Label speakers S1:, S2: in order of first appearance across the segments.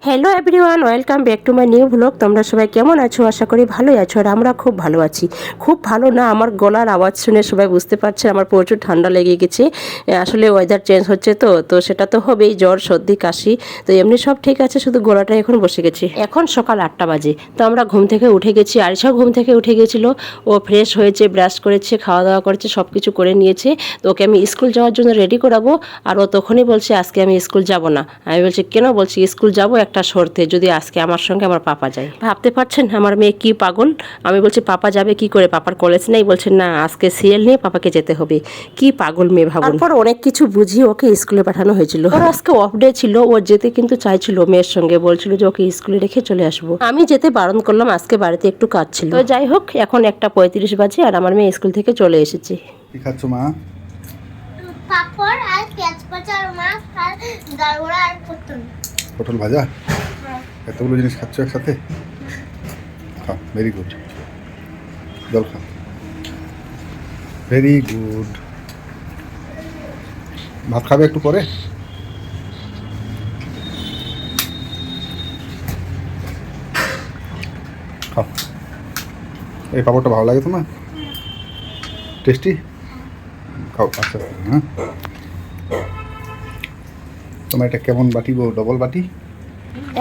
S1: Hello everyone, welcome back to my new blog. তোমরা সবাই কেমন আছো? আশা করি ভালোই আছো। আর আমরা খুব ভালো আছি। খুব ভালো না, আমার গলার আওয়াজ শুনে সবাই বুঝতে পারছে আমার প্রচুর ঠান্ডা লেগে গেছে। আসলে ওয়েদার চেঞ্জ হচ্ছে তো সেটা তো হবেই, জ্বর সর্দি কাশি। তো এমনি সব ঠিক আছে, শুধু গলাটা এখন বসে গেছে। এখন সকাল 8টা বাজে, তো আমরা ঘুম থেকে উঠে গেছি। আরিশাও ঘুম থেকে উঠে গেছিলো। ও ফ্রেশ হয়েছে, ব্রাশ করেছে, খাওয়া দাওয়া করেছে, সব কিছু করে নিয়েছে। তো ওকে আমি স্কুল যাওয়ার জন্য রেডি করাবো। আর ও তখনই বলছে আজকে আমি স্কুল যাব না। আমি বলছি কেন? বলছি স্কুল যাব একটা শর্তে, যদি আজকে আমার সঙ্গে আমার পাপা যায়। ভাবতে পারছেন আমার মেয়ে কি পাগল। আমি বলছি পাপা যাবে কি করে, পাপার কলেজ নেই? বলছে না, আজকে সিএল নিয়ে পাপাকে যেতে হবে। কি পাগল মেয়ে ভাবুন। তারপর অনেক কিছু বুঝিয়ে ওকে স্কুলে পাঠানো হয়েছিল। ওর আজকে অফ ডে ছিল, ও যেতে কিন্তু চাইছিল মেয়ের সঙ্গে, বলছিল যে ওকে স্কুলে রেখে চলে আসবো। আমি যেতে বারণ করলাম, আজকে বাড়িতে একটু কাজ ছিল। তো যাই হোক, এখন 1:35 বাজে আর আমার মেয়ে স্কুল থেকে চলে এসেছে।
S2: কি খাচ্ছ মা?
S3: পাপড় আর পেঁয়াজ ভাজা আর মাছ আর গাড়ুরা আর পটল।
S2: পটল ভাজা? এতগুলো জিনিস খাচ্ছ একসাথে? খাও, ভেরি গুড। জল খাও, ভেরি গুড। ভাত খাবে একটু পরে? খাও। এই পাপড়টা ভালো লাগে তোমার? টেস্টি? খাও আচ্ছা। হ্যাঁ, তোমার এটা কেমন বাটি গো? ডবল বাটি?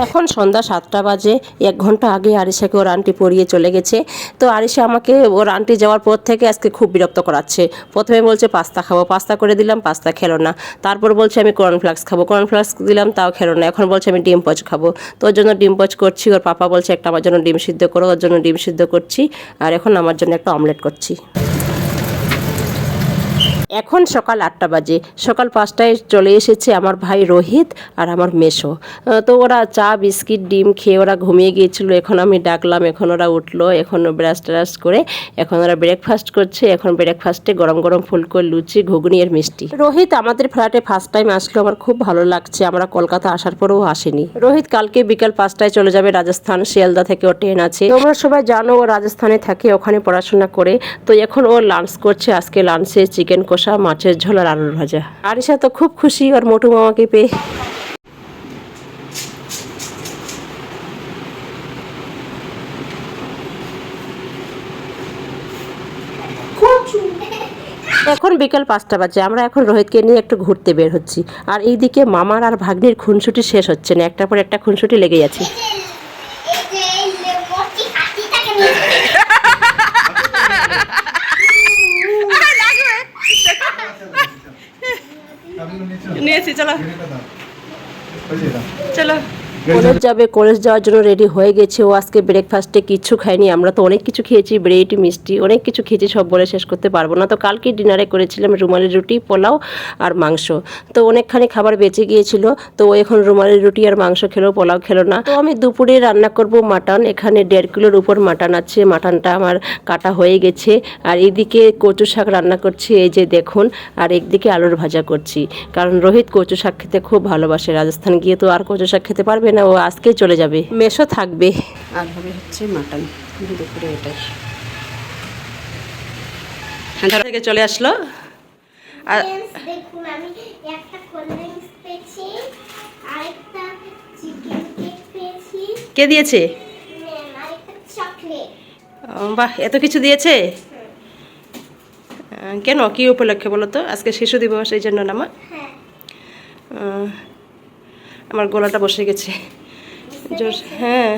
S1: এখন সন্ধ্যা 7টা বাজে। 1 ঘন্টা আগে আরিশাকে ওর আন্টি পড়িয়ে চলে গেছে। তো আরিশা আমাকে ওর আন্টি যাওয়ার পর থেকে আজকে খুব বিরক্ত করাচ্ছে। প্রথমে বলছে পাস্তা খাবো, পাস্তা করে দিলাম, পাস্তা খেলো না। তারপর বলছে আমি কর্নফ্লেক্স খাবো, কর্নফ্লেক্স দিলাম, তাও খেলো না। এখন বলছে আমি ডিম পোচ খাবো, তো ওর জন্য ডিম পোচ করছি। ওর পাপা বলছে একটা আমার জন্য ডিম সিদ্ধ করো, ওর জন্য ডিম সিদ্ধ করছি। আর এখন আমার জন্য একটা অমলেট করছি। এখন সকাল 8টা বাজে। সকাল 5টায় চলে এসেছে আমার ভাই রোহিত আর আমার মেসো। তো ওরা চা বিস্কিট ডিম খেয়ে ওরা ঘুমিয়ে গিয়েছিল। এখন আমি ডাকলাম, এখন ওরা উঠলো। এখন ব্রাশ ট্রাশ করে এখন ওরা ব্রেকফাস্ট করছে। এখন ব্রেকফাস্টে গরম গরম ফুলকো, লুচি, ঘুগনি আর মিষ্টি। রোহিত আমাদের ফ্ল্যাটে ফার্স্ট টাইম আসলো, আমার খুব ভালো লাগছে। আমরা কলকাতা আসার পরেও আসেনি। রোহিত কালকে বিকাল 5টায় চলে যাবে রাজস্থান, শিয়ালদা থেকে ও ট্রেন আছে। তোমরা সবাই জানো ও রাজস্থানে থাকে, ওখানে পড়াশোনা করে। তো এখন ও লাঞ্চ করছে। আজকে লাঞ্চে চিকেন কষা, মাছের ঝোল আর আলুর ভাজা। আরিশা তো খুব খুশি ওর মোটু মামাকে পেয়ে। এখন বিকাল 5টা বাজে। আমরা এখন রোহিতকে নিয়ে একটু ঘুরতে বের হচ্ছি। আর এইদিকে মামার আর ভাগ্নির খুনসুটি শেষ হচ্ছে না, একটার পর একটা খুনসুটি লেগেই আছে। নিয়েছি, চলো চলো। কলেজ যাবে, কলেজ যাওয়ার জন্য রেডি হয়ে গেছে। ও আজকে ব্রেকফাস্টে কিচ্ছু খায়নি। আমরা তো অনেক কিছু খেয়েছি, ব্রেড মিষ্টি অনেক কিছু খেয়েছি, সব বলে শেষ করতে পারবো না। তো কালকে ডিনারে করেছিলাম রুমালি রুটি, পোলাও আর মাংস। তো অনেকখানি খাবার বেঁচে গিয়েছিল। তো ও এখন রুমালি রুটি আর মাংস খেলো, পোলাও খেলো না। তো আমি দুপুরে রান্না করব মাটন। এখানে 1.5 কিলোর উপর মাটন আছে। মাটনটা আমার কাটা হয়ে গেছে। আর এইদিকে কচু শাক রান্না করছি, এই যে দেখুন। আর একদিকে আলুর ভাজা করছি, কারণ রোহিত কচু শাক খেতে খুব ভালোবাসে। রাজস্থান গিয়ে তো আর কচু শাক খেতে পারবে না, ও আজকেই চলে যাবে। মেসো থাকবে। আর হবে হচ্ছে মাটন দুপুরে। এটাই থেকে চলে আসলো। আর
S3: দেখুন আমি একটা কোল্ড ড্রিঙ্কস পেয়েছি আর একটা চিকেন কেক পেয়েছি।
S1: কে দিয়েছে?
S3: আর একটা চকলেট।
S1: বাহ, এত কিছু দিয়েছে। কেন, কি উপলক্ষে বলো তো? আজকে শিশু দিবস, এই জন্য না মা?
S3: হ্যাঁ।
S1: আমার গলাটা বসে গেছে জোর। হ্যাঁ